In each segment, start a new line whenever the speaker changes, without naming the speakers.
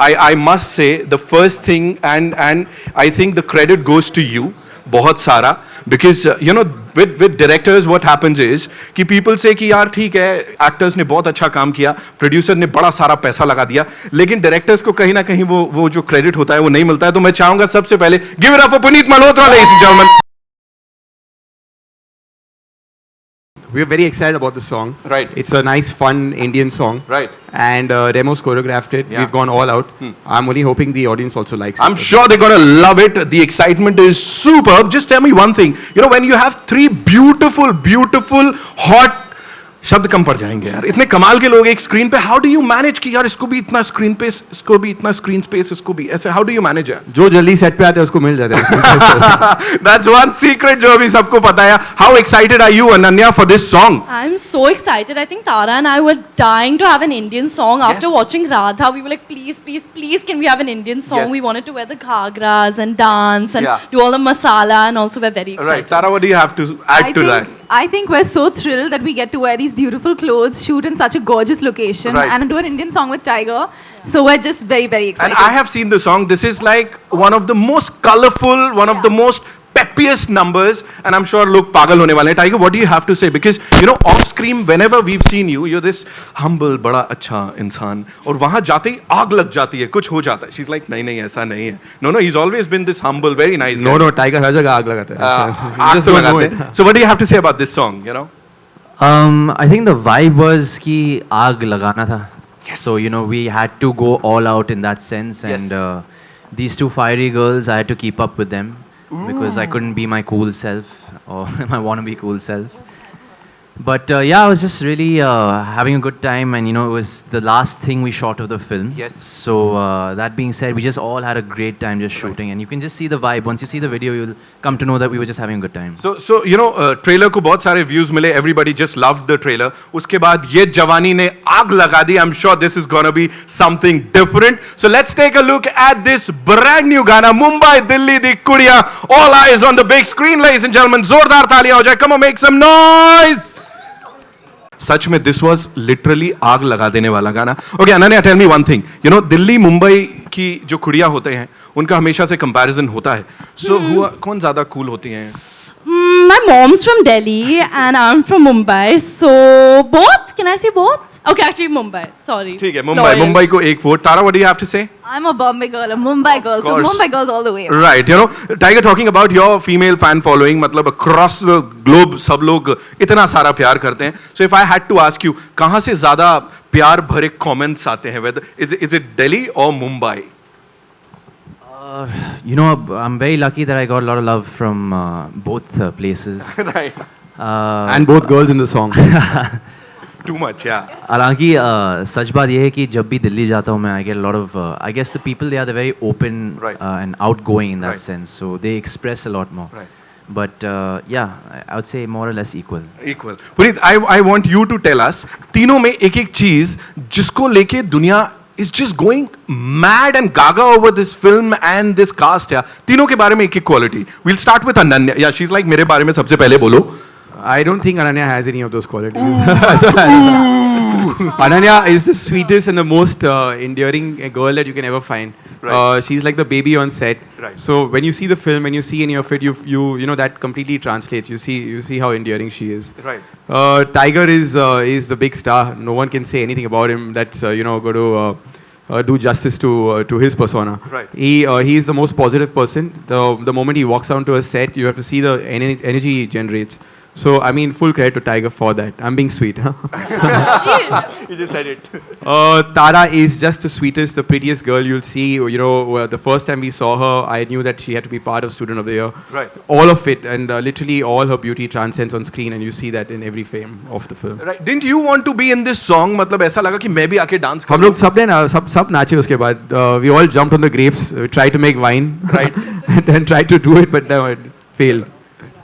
I must say the first thing, and I think the credit goes to you, बहुत सारा, because you know with directors what happens is कि people say कि यार ठीक है actors ने बहुत अच्छा काम किया, producer ने बड़ा सारा पैसा लगा दिया, लेकिन directors को कहीं ना कहीं वो जो credit होता है वो नहीं मिलता है. तो मैं चाहूंगा सबसे पहले give it up for Puneet Malhotra, ladies and gentlemen.
We're very excited about the song.
Right.
It's a nice, fun Indian song.
Right.
And Remo's choreographed it.
Yeah.
We've gone all out. I'm only hoping the audience also likes
I'm
it.
sure they're gonna love it. The excitement is superb. Just tell me one thing. You know, when you have three beautiful, hot, शब्द कम पड़ जाएंगे यार, इतने कमाल के लोग एक screen पे, हाउ डू यू मैनेज कि यार इसको भी इतना स्क्रीन पे, इसको भी इतना स्क्रीन स्पेस, इसको भी ऐसे, how do you manage it?
जो जल्दी सेट पे आते हैं उसको मिल जाता है.
That's one secret जो अभी सबको पता है. How excited are you, Ananya, for this song?
I'm so excited. I think Tara and I were dying to have an Indian song. After watching Radha, we were like, please, can we have an Indian song?
Yes.
We wanted to wear the ghagras and dance and
Yeah.
do all the masala, and also we're very excited.
Right, Tara, what do you have to add to that?
I think we're so thrilled that we get to wear these beautiful clothes, shoot in such a gorgeous location,
Right.
and do an Indian song with Tiger. So we're just very excited.
And I have seen the song. This is like one of the most colorful, one of the most peppiest numbers, and I'm sure लोग पागल होने वाले हैं. Tiger, what do you have to say? Because you know, off screen, whenever we've seen you, you're this humble, बड़ा अच्छा इंसान, और वहाँ जाते ही आग लग जाती है, कुछ हो जाता है. She's like, नहीं ऐसा नहीं है. No, he's always been this humble, very nice guy.
No, Tiger हर जगह आग लगाता है.
आग तो लगाते हैं. So what do you have to say about this song? You know?
I think the vibe was कि आग लगाना था. So you know we had to go all out in that sense, and these two fiery girls, I had to keep up with them because I couldn't be my cool self or my wannabe cool self. But yeah, I was just really having a good time, and you know it was the last thing we shot of the film.
Yes.
So that being said, we just all had a great time just shooting, and you can just see the vibe. Once you see the video, you'll come to know that we were just having a good time.
So you know, trailer को बहुत सारे views मिले. Everybody just loved the trailer. उसके बाद ये जवानी ने आग लगा दी. I'm sure this is gonna be something different. So let's take a look at this brand new गाना, Mumbai Delhi the कुड़ियाँ. All eyes on the big screen, ladies and gentlemen. जोरदार तालियां हो जाए. Come on, make some noise. सच में this was literally आग लगा देने वाला गाना. Okay, Ananya, tell me one thing. You know, Delhi Mumbai की जो कुड़ियाँ होते हैं, उनका हमेशा से comparison होता है. So कौन ज़्यादा cool होती हैं?
My mom's from Delhi and I'm from Mumbai, so both? Can I say both? Okay, actually Mumbai. Sorry.
ठीक है, मुंबई को एक vote. Tara, what do you have to say?
I'm a Bombay girl, a Mumbai girl, so
course.
Mumbai girls all the way.
Right, you know, Tiger, talking about your female fan following, मतलब across the globe सब लोग इतना सारा प्यार करते हैं. So if I had to ask you, कहाँ से ज़्यादा प्यार भरे comments आते हैं? Whether is it Delhi or Mumbai?
You know, I'm very lucky that I got a lot of love from both places.
Right.
And both girls in the song.
Too much, yeah.
हालांकि सच बात यह है कि जब भी दिल्ली जाता हूँ मैं, I get a lot of, I guess the people there are very open
Right.
and outgoing in that
Right.
sense, so they express a lot more.
Right.
But yeah, I would say more or less equal.
Equal. Puneet, I want you to tell us, तीनों में एक चीज जिसको लेके दुनिया is just going mad and gaga over this film and this cast. Yeah, तीनों के बारे में एक quality. We'll start with Ananya. Yeah, she's like मेरे बारे में सबसे पहले बोलो.
I don't think Ananya has any of those qualities. Ananya is the sweetest and the most endearing girl that you can ever find.
Right.
She's like the baby on set.
Right.
So when you see the film and you see any of it, you know that completely translates. You see how endearing she is.
Right.
Tiger is the big star. No one can say anything about him that's you know going to do justice to his persona.
Right.
He is the most positive person. The moment he walks onto a set, you have to see the energy he generates. So I mean, full credit to Tiger for that. I'm being sweet, huh?
You just said it.
Tara is just the sweetest, the prettiest girl you'll see. You know, the first time we saw her, I knew that she had to be part of Student of the Year.
Right.
All of it, and literally all her beauty transcends on screen, and you see that in every frame of the film.
Right. Didn't you want to be in this song? मतलब ऐसा लगा कि मैं भी आके dance
हम लोग सब नाचे उसके बाद. We all jumped on the grapes, tried to make wine,
Right.
and then tried to do it, but no, it failed.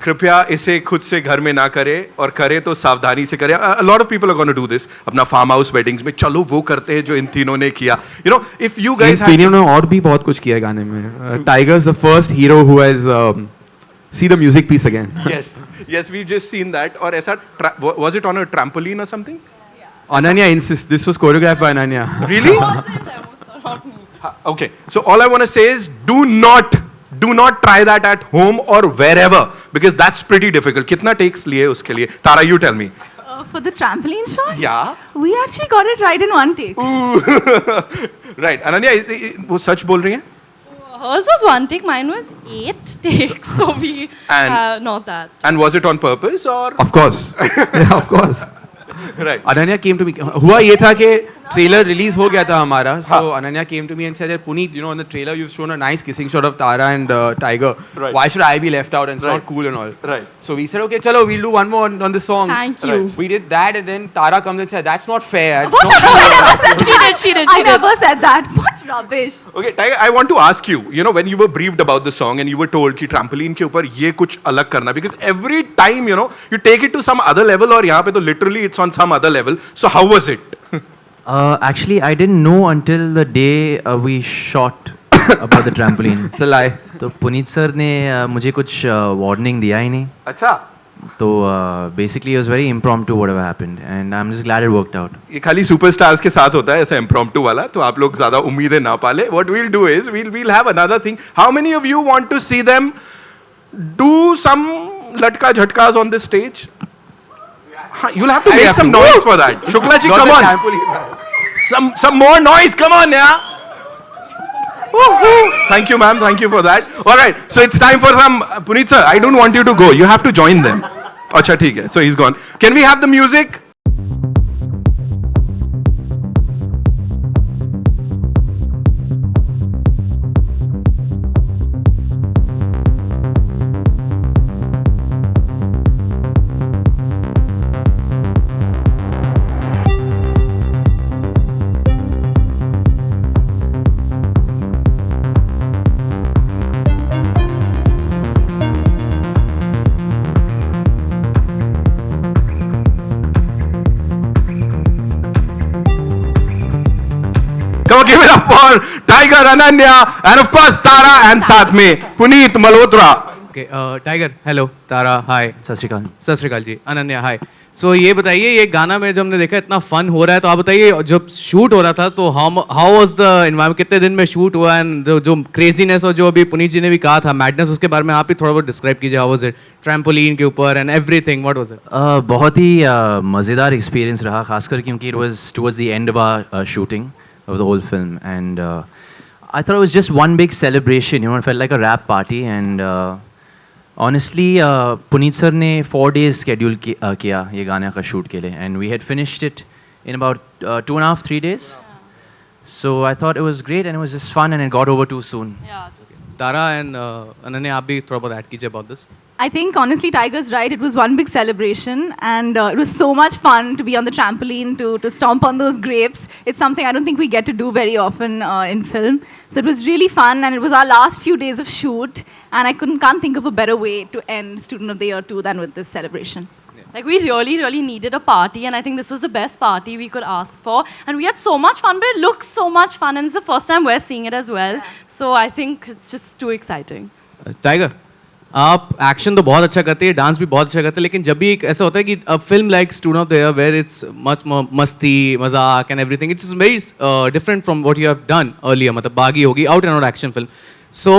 कृपया इसे खुद से घर में ना करे, और करे तो सावधानी से करे. A lot of people are going to do this. अपना फार्म हाउस वेडिंग्स में चलो वो करते हैं जो इन तीनों ने किया. You know, if you guys
इन तीनों ने और भी बहुत कुछ किया गाने में. Tiger is the first hero who has see the music piece again.
yes, we've just seen that. और ऐसा was it on a trampoline or something?
Ananya insists. This was choreographed by Ananya.
Really? Okay, so all I want to say is do not try that at home or wherever because that's pretty difficult. कितना takes लिए उसके लिए? Tara, you tell me.
For the trampoline shot?
Yeah.
We actually got it right in one take.
Right. Ananya, वो सच बोल रही हैं?
Hers was 1 take, mine was 8 takes. So we not that.
And was it on purpose or?
Of course. Yeah, of course.
Right.
Ananya came to me. हुआ ये था कि trailer release हो गया था हमारा. So Ananya came to me and said, Puneet, you know, in the trailer you've shown a nice kissing shot of Tara and Tiger.
Right.
Why should I be left out? And it's
Right.
not cool and all.
Right.
So we said, okay, chalo, we'll do one more on the song.
Thank you.
Right.
We did that, and then Tara comes and said, that's not fair. It's
What?
not
I never said
She did, she did,
I
she did.
never said that. What rubbish.
Okay, Tiger, I want to ask you, you know, when you were briefed about the song and you were told कि trampoline के ऊपर ये कुछ अलग करना because every time, you know, you take it to some other level और यहाँ पे तो literally it's on some other level. So how was it?
Actually, I didn't know until the day we shot about the trampoline.
It's a lie.
तो Puneet sir ने मुझे कुछ warning दिया ही नहीं.
अच्छा.
तो basically it was very impromptu whatever happened and I'm just glad it worked out.
ये खाली सुपरस्टार्स के साथ होता है ऐसा impromptu वाला तो आप लोग ज़्यादा उम्मीदें ना पाले. What we'll do is we'll have another thing. How many of you want to see them do some latka jhatkas on this stage? You'll have to make some noise for that. Shukla ji,
Not
come
the
on.
trampoline.
Some more noise. Come on, yeah. Woohoo. Thank you, ma'am. Thank you for that. All right. So it's time for some. Puneet sir, I don't want you to go. You have to join them. Acha, theek hai. So he's gone. Can we have the music? Come on, give it up for Tiger, Ananya, and of course Tara and साथ में Puneet Malhotra.
Okay Tiger hello Tara hi
सत श्री अकाल.
सत श्रीकाल जी अनन्या हाय सो ये बताइए ये गाना में जब हमने देखा इतना फन हो रहा है तो आप बताइए जब शूट हो रहा था तो हाउ वाज द एनवायरनमेंट कितने दिन में शूट हुआ एंड जो क्रेजीनेस और जो अभी पुनीत जी ने भी कहा था मैडनेस उसके बारे में आप ही थोड़ा बहुत डिस्क्राइब कीजिए हाउ वाज इट ट्रैम्पोलिन के ऊपर and everything what was it
बहुत ही मज़ेदार एक्सपीरियंस रहा खासकर क्योंकि it was towards the end of our shooting of the whole film and I thought it was just one big celebration, you know, it felt like a rap party and honestly Puneet sir ने 4 days schedule किया ये गाने का shoot के लिए and we had finished it in about 2.5-3 days. So I thought it was great and it was just fun and it got over too soon.
Yeah.
Tara and Ananya आप भी थोड़ा बहुत ऐड कीजिए about this
I think honestly, Tiger's right. It was one big celebration, and it was so much fun to be on the trampoline to stomp on those grapes. It's something I don't think we get to do very often in film. So it was really fun, and it was our last few days of shoot, and I can't think of a better way to end Student of the Year 2 than with this celebration.
Like we really needed a party and I think this was the best party we could ask for and we had so much fun but it looks so much fun and it's the first time we're seeing it as well. So I think it's just too exciting.
Tiger आप action तो बहुत अच्छा करते हैं dance भी बहुत अच्छा करते हैं लेकिन जब भी एक ऐसा होता है कि a film like student of the year where it's much मस्ती मजाक and everything it's very different from what you have done earlier मतलब बागी होगी out and out action film so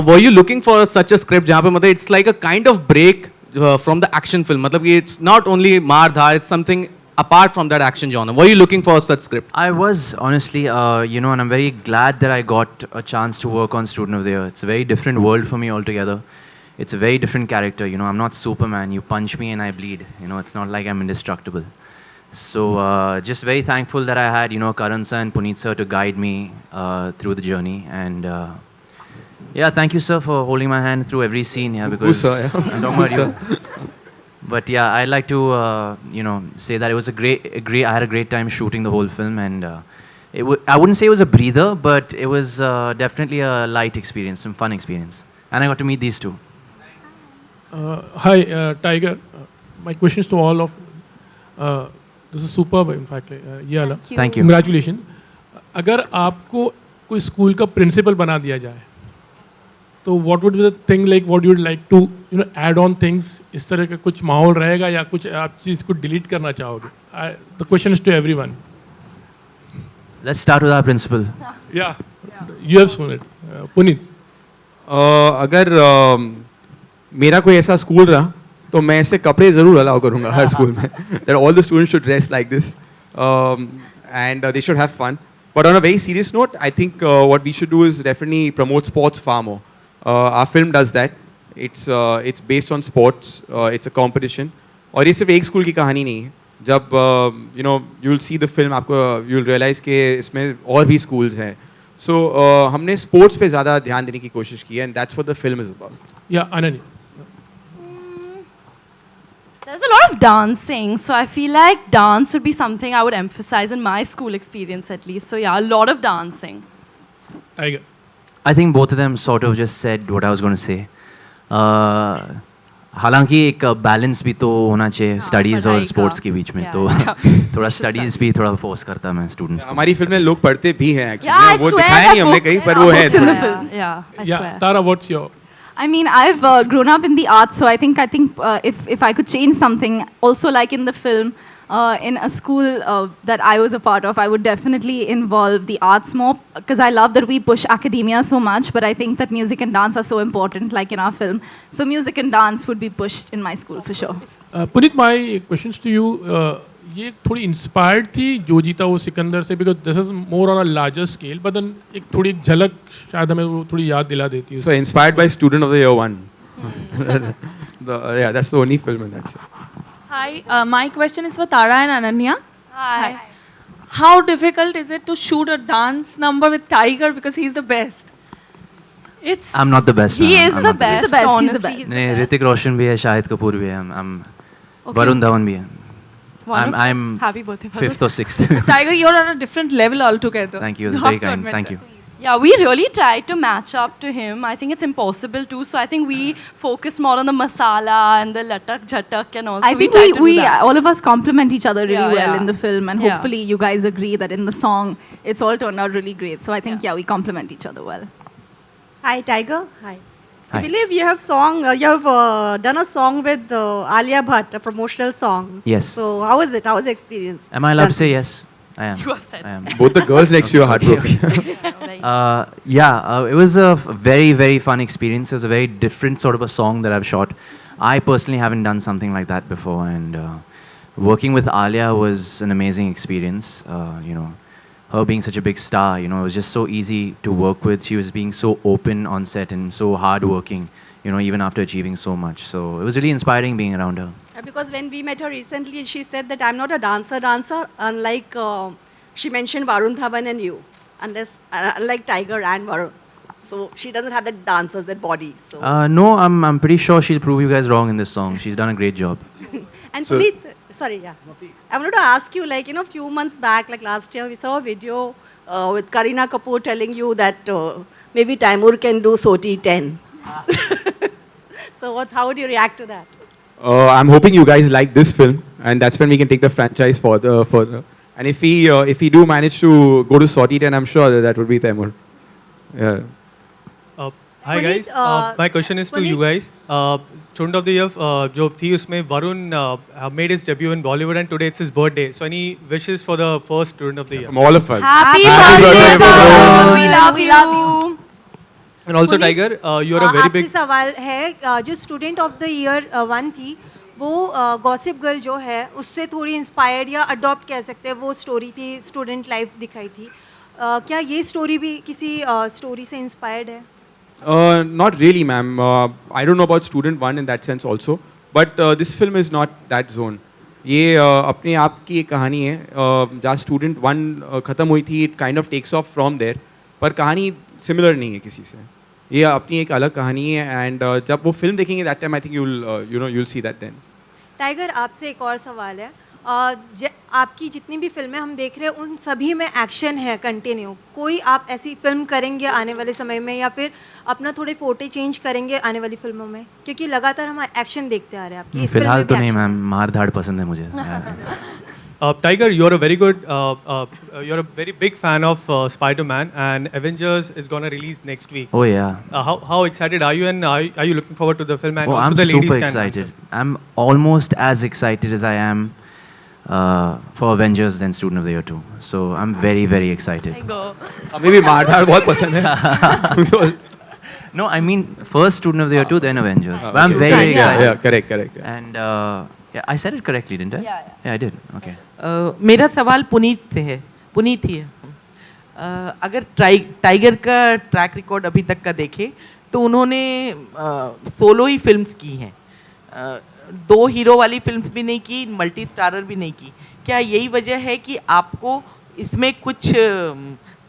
were you looking for such a script जहाँ पे मतलब it's like a kind of break from the action film मतलब कि it's not only मार धार it's something apart from that action genre were you looking for such script?
I was honestly, you know, and I'm very glad that I got a chance to work on Student of the Year. It's a very different world for me altogether. It's a very different character, you know. I'm not Superman. You punch me and I bleed. You know, it's not like I'm indestructible. So just very thankful that I had, you know, Karan sir and Puneet sir to guide me through the journey. And yeah, thank you sir for holding my hand through every scene. Yeah, because
sir, yeah.
I'm talking about you. But yeah, I'd like to, you know, say that it was I had a great time shooting the whole film, and I wouldn't say it was a breather, but it was definitely a light experience, some fun experience, and I got to meet these two.
Hi, Tiger. My questions to all of this is superb. In fact, ये वाला.
Thank you.
Congratulations. अगर आपको कोई school का principal बना दिया जाए, तो what would be the thing like? What you would like to, you know, add on things? इस तरह का कुछ माहौल रहेगा या कुछ आप चीज़ को डिलीट करना चाहोगे? The question is to everyone.
Let's start with our principal.
Yeah. You have shown it. Puneet.
अगर मेरा कोई ऐसा स्कूल रहा तो मैं ऐसे कपड़े ज़रूर अलाउ करूँगा हर स्कूल में that all the students should dress like this and they should have fun. But on a very serious note, I think what we should do is definitely promote sports far more. Our film does that. It's based on sports. It's a competition. और ये सिर्फ एक school की कहानी नहीं है. जब you know you'll see the film, आपको you'll realize कि इसमें और भी schools हैं. So हमने sports पे ज़्यादा ध्यान देने की कोशिश की है, and that's what the film is about.
Yeah, Ananya.
There's a lot of dancing, so I feel like dance would be something I would emphasize in my school experience at least. So yeah, a lot of dancing.
Tiger.
I think both of them sort of just said what I was going to say. हालांकि एक balance भी तो होना चाहिए studies और
पढ़ाई
sports
का।
के बीच में
Yeah,
तो
yeah.
थोड़ा स्टडीज भी थोड़ा फोर्स करता मैं स्टूडेंट्स को.
हमारी फिल्म में लोग पढ़ते भी हैं
Yeah, I
एक्चुअली वो
swear
दिखाया
the
नहीं हमने
books-
कहीं पर वो है
books in the
थोड़ा.
film.
Yeah, I
Yeah,
swear.
Tara, what's your?
I mean, I've grown up in the arts, so I think if I could change something, also like in the film, in a school that I was a part of, I would definitely involve the arts more because I love that we push academia so much, but I think that music and dance are so important, like in our film. So music and dance would be pushed in my school for sure.
Puneet, my questions to you. ये थोड़ी inspired थी जो जीता वो सिकंदर से because this is more on a larger scale but then एक थोड़ी झलक शायद हमें वो थोड़ी याद दिला देती है.
So inspired by Student of the Year 1. Yeah, that's the only film in that.
Hi, my question is for Tara and Ananya.
Hi.
How difficult is it to shoot a dance number with Tiger because he's the best?
It's.
I'm not the best.
He
man.
is
I'm
the
not
best.
He's the best, he's the
Honestly,
best.
he's the
नहीं
best.
Hrithik Roshan भी है शाहिद कपूर भी है. I'm
Okay.
Varun Dhawan भी है.
Wonderful.
I'm
Happy birthday. Varun.
fifth or sixth.
Tiger, you're on a different level altogether.
Thank you.
You
That's
have
very
to
kind.
admit
Thank
that.
you.
Yeah, we really tried to match up to him. I think it's impossible to. So I think we focus more on the masala and the latak jhatak and all.
I
So
think
tried to
we
do that.
all of us complement each other really
Yeah,
well
yeah.
in the film, and
Yeah.
hopefully you guys agree that in the song it's all turned out really great. So I think we complement each other well.
Hi, Tiger. Hi.
Hi.
I believe you have done a song with Alia Bhatt, a promotional song.
Yes.
So how was it? How was the experience?
Am I allowed to say yes? I am.
You have said.
I am.
Both the girls next to you are heartbroken.
It was a very, very fun experience. It was a very different sort of a song that I've shot. I personally haven't done something like that before, and working with Alia was an amazing experience. You know, her being such a big star, you know, it was just so easy to work with. She was being so open on set and so hardworking, you know, even after achieving so much. So it was really inspiring being around her.
Because when we met her recently, she said that I'm not a dancer, unlike she mentioned Varun Dhawan and you, unlike Tiger and Varun. So she doesn't have that dancers, that body. So
No, I'm pretty sure she'll prove you guys wrong in this song. She's done a great job.
and
So-
Puneet, sorry, yeah. I wanted to ask you, like, you know, a few months back, like last year, we saw a video with Kareena Kapoor telling you that maybe Taimur can do Soti 10. So how would you react to that?
I'm hoping you guys like this film, and that's when we can take the franchise further. And if we do manage to go to Saudi, then I'm sure that would be Taimur. Yeah.
Hi
Puneet,
guys, my question is to you guys. Student of the Year जो थी उसमें Varun made his debut in Bollywood and today it's his birthday. So any wishes for the first Student of the Year?
From all of us.
Happy
Happy
birthday,
birthday,
Varun.
Varun.
We love you.
And also
Puneet,
Tiger, you're a very
आपसे
big.
सवाल है जो student of the year 1 थी वो gossip girl जो है उससे थोड़ी इंस्पायर्ड या अडॉप्ट कह सकते हैं वो स्टोरी थी स्टूडेंट लाइफ दिखाई थी क्या ये स्टोरी भी किसी स्टोरी से इंस्पायर्ड है
Not really, ma'am. I don't know about Student 1 in that sense also. But this film is not that zone. ये अपने आप की एक कहानी है जहाँ Student 1 ख़त्म हुई थी. It kind of takes off from there. पर कहानी similar नहीं है किसी से. ये अपनी एक अलग कहानी है and जब वो film देखेंगे that time I think you'll see that then.
Tiger आपसे एक और सवाल है आपकी जितनी भी फिल्में हम देख रहे हैं उन सभी में एक्शन है कंटिन्यू कोई आप ऐसी फिल्म करेंगे आने वाले समय में या फिर अपना थोड़े फोटे चेंज करेंगे आने वाली फिल्मों में क्योंकि लगातार हम एक्शन देखते आ रहे हैं आपकी इस फिल्म
फिलहाल
में
तो
भी
नहीं
action
मैम मार धाड़ पसंद है मुझे.
Tiger, you're a very good, you're a very big fan of Spider-Man and Avengers is gonna release next week.
Oh yeah.
How excited are you and are you looking forward to the film and
Oh,
also
I'm
the ladies
super
can
excited. I'm almost as excited as I am for Avengers than Student of the Year 2. So I'm very, very excited.
हमें भी मारधाड़ बहुत पसंद है.
No, I mean first Student of the Year 2, then Avengers. But I'm very, very excited.
Yeah, correct.
And yeah, I said it correctly, didn't I? Yeah, I did. Okay.
मेरा सवाल पुनीत से है. पुनीत ही है. अगर टाइगर का ट्रैक रिकॉर्ड अभी तक का देखें तो उन्होंने सोलो ही फिल्म्स की हैं. 2 हीरो वाली फिल्म्स भी नहीं की, मल्टी स्टारर भी नहीं की. क्या यही वजह है कि आपको इसमें कुछ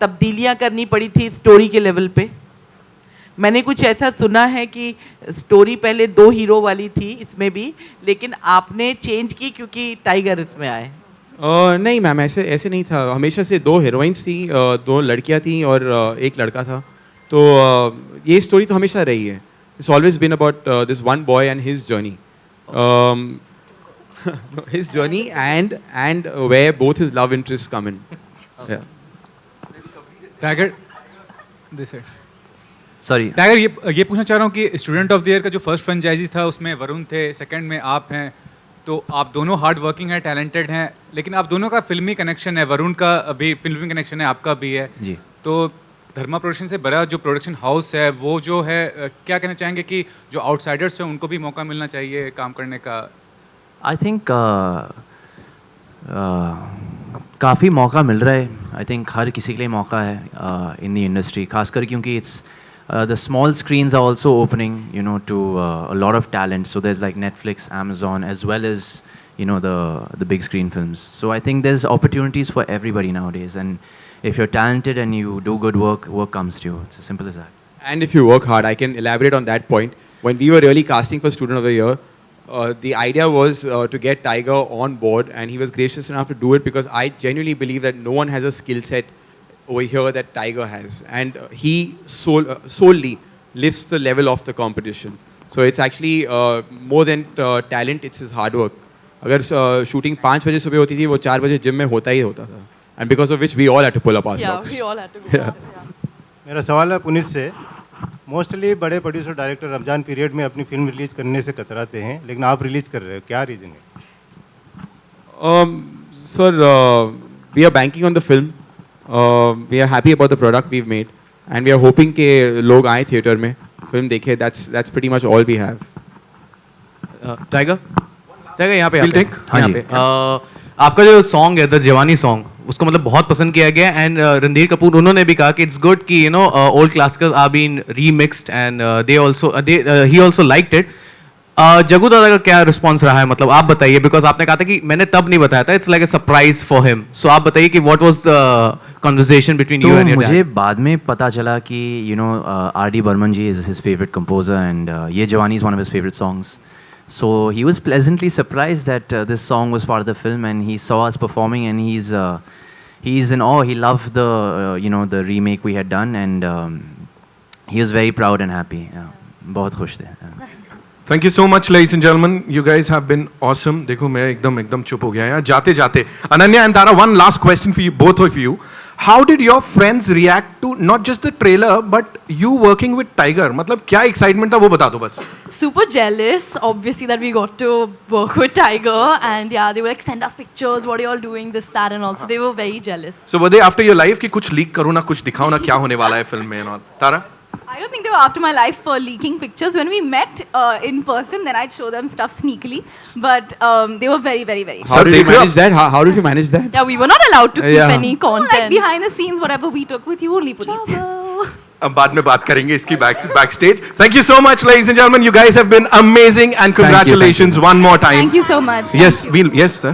तब्दीलियां करनी पड़ी थी स्टोरी के लेवल पे? मैंने कुछ ऐसा सुना है कि स्टोरी पहले 2 हीरो वाली थी इसमें भी, लेकिन आपने चेंज की क्योंकि टाइगर इसमें आए.
नहीं मैम, ऐसे नहीं था. हमेशा से 2 हीरोइंस थी, 2 लड़कियां थी और 1 लड़का था. तो ये स्टोरी तो हमेशा रही है. It's always been about this one boy and his journey. His journey and where both his love interests come in. Yeah.
Tiger this है.
Sorry.
टाइगर, ये पूछना चाह रहा हूँ कि स्टूडेंट ऑफ द ईयर का जो फर्स्ट फ्रेंचाइजी था उसमें वरुण थे, सेकंड में आप हैं, तो आप दोनों हार्ड वर्किंग हैं, टैलेंटेड हैं, लेकिन आप दोनों का फिल्मी कनेक्शन है. वरुण का भी फिल्मी कनेक्शन है, आपका भी है.
जी.
तो धर्मा प्रोडक्शन से बड़ा जो प्रोडक्शन हाउस है वो जो है, क्या कहना चाहेंगे कि जो आउटसाइडर्स हैं उनको भी मौका मिलना चाहिए काम करने का?
I think काफ़ी मौका मिल रहा है. I think हर किसी के लिए मौका है in the industry, खासकर क्योंकि it's the small screens are also opening, you know, to a lot of talent. So there's like Netflix, Amazon, as well as, you know, the big screen films. So I think there's opportunities for everybody nowadays. And if you're talented and you do good work, work comes to you. It's as simple as that.
And if you work hard, I can elaborate on that point. When we were really casting for Student of the Year, the idea was to get Tiger on board, and he was gracious enough to do it because I genuinely believe that no one has a skill set over here that Tiger has, and he solely lifts the level of the competition. So it's actually more than talent, it's his hard work. अगर shooting 5 बजे सुबह होती थी, वो 4 बजे gym में होता ही होता था, and because of which we all had to pull up our socks.
Yeah, we all had to go.
मेरा सवाल है पुनीत से. मोस्टली बड़े प्रोड्यूसर डायरेक्टर रमजान पीरियड में अपनी फिल्म रिलीज करने से कतराते हैं, लेकिन आप रिलीज कर रहे हो, क्या रीज़न है?
Sir, we are banking on the film. We are happy about the product we've made, and we are hoping कि लोग आए थिएटर में फिल्म देखें. That's pretty much all we have.
Tiger यहाँ पे.
We'll take. हाँ जी.
आपका जो सॉन्ग है द जवानी सॉन्ग, उसको मतलब बहुत पसंद किया गया. एंड रणधीर कपूर उन्होंने भी कहा कि इट्स गुड कि you know old classicals are been remixed and they also he also liked it. Jaggu Dada का क्या रिस्पांस रहा है, मतलब आप बताइए, बिकॉज आपने कहा था कि मैंने तब नहीं बताया था, it's like a surprise for him. So आप बताइए कि what was the conversation between you and your dad.
मुझे बाद में पता चला कि you know R.D. Burman ji is his favourite composer and ये जवानी is one of his favourite songs. So he was pleasantly surprised that this song was part of the film, and he saw us performing, and he's in awe. He loved the you know, the remake we had done, and he was very proud and happy. बहुत खुश थे.
Thank you so much, ladies and gentlemen. You guys have been awesome. देखो मैं एकदम चुप हो गया यार. जाते Ananya and Tara, one last question for you, both of you. How did your friends react to not just the trailer but you working with Tiger? मतलब क्या excitement था वो बता दो बस.
Super jealous, obviously, that we got to work with Tiger, and yeah, they were like, send us pictures, what are you all doing, this, that, and also they were very jealous.
So were they after your life कि कुछ leak करो ना, कुछ दिखाओ ना, क्या होने वाला है फिल्म में and all? Tara?
I don't think they were after my life for leaking pictures. When we met in person, then I'd show them stuff sneakily. But they were very, very, very.
How did you manage that? How did you manage that?
Yeah, we were not allowed to keep any content.
Like behind the scenes, whatever we took with you, only Puneet.
अब बाद में बात करेंगे इसकी backstage. Thank you so much, ladies and gentlemen. You guys have been amazing, and congratulations one more time.
Thank you so much.
Yes, yes, sir.